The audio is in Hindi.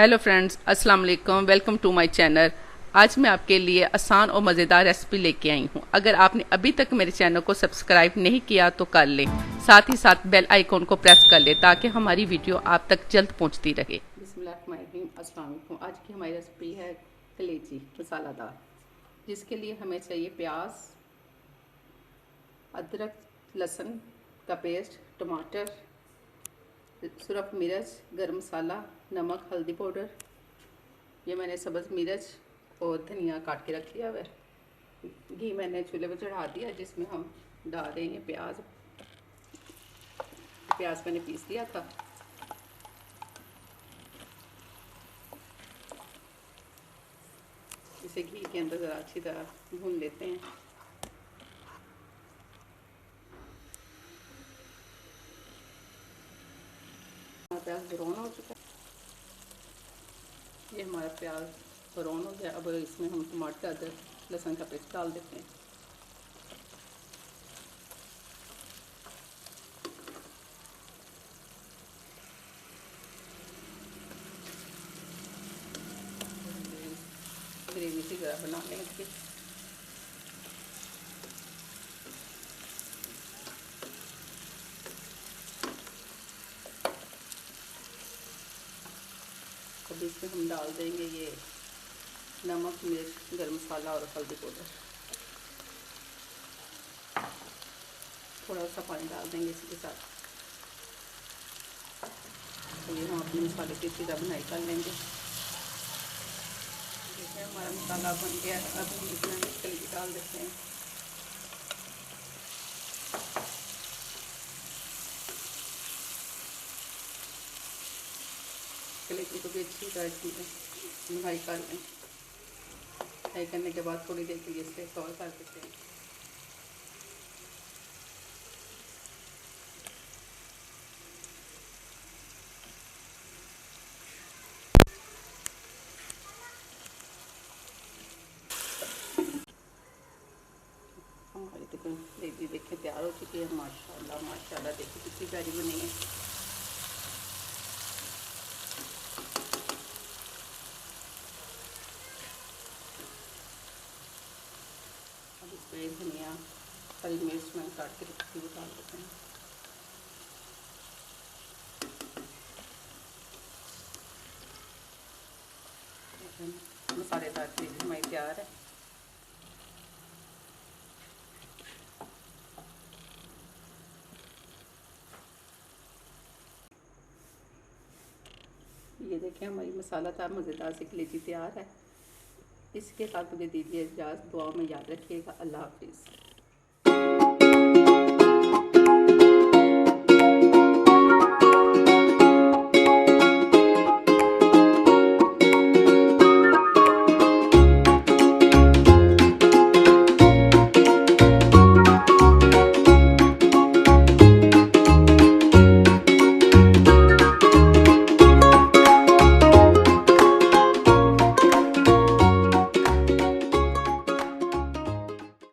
हेलो फ्रेंड्स, अस्सलाम वालेकुम। Welcome to my channel. आज मैं आपके लिए आसान और मज़ेदार रेसिपी लेके आई हूँ। अगर आपने अभी तक मेरे चैनल को सब्सक्राइब नहीं किया तो कर लें, साथ ही साथ बेल आइकॉन को प्रेस कर लें ताकि हमारी वीडियो आप तक जल्द पहुँचती रहे। बिस्मिल्लाहिर्रहमानिर्रहीम। अस्सलाम वालेकुम। आज की हमारी रेसिपी है कलेजी मसालादार, जिसके लिए हमें चाहिए प्याज, अदरक, लहसुन का पेस्ट, टमाटर, सुरख मिर्च, गरम मसाला, नमक, हल्दी पाउडर। ये मैंने सब्ज़ मिर्च और धनिया काट के रख लिया हुआ है। घी मैंने चूल्हे पर चढ़ा दिया, जिसमें हम डाल देंगे प्याज। प्याज मैंने पीस लिया था। इसे घी के अंदर ज़रा अच्छी तरह भून लेते हैं। हमारा प्याज ब्राउन हो चुका है। ये हमारा प्याज ब्राउन हो गया। अब इसमें हम टमाटर, अदरक, लहसुन का पेस्ट डाल देते हैं। ग्रेवी सी ज़रा बना लेंगे। अब इसमें हम डाल देंगे ये नमक, मिर्च, गरम मसाला और हल्दी पाउडर। थोड़ा सा पानी डाल देंगे इसके साथ। तो ये हम अपने मसाले की सीधा बुनाई कर लेंगे। देखिए हमारा मसाला बन गया। अब हम इसमें कलेजी डाल देते हैं। कलेजी को भी अच्छी तरह इसमें बुनाई कर लें। फ्राई करने के बाद थोड़ी देर के लिए इसे कवर कर देते हैं। हमारी तो ग्रेवी देखिए तैयार हो चुकी है। माशाल्लाह माशाल्लाह, देखिए कितनी प्यारी बनी है। अब इसमें धनिया, हरी मिर्च मैंने काट के रखी हुई डाल देते हैं। मसालेदार ग्रेवी हमारी तैयार है। ये देखें हमारी मसालेदार मज़ेदार सी कलेजी तैयार है। इसके साथ मुझे दीजिए इजाज़त। दुआ में याद रखिएगा। अल्लाह हाफिज़।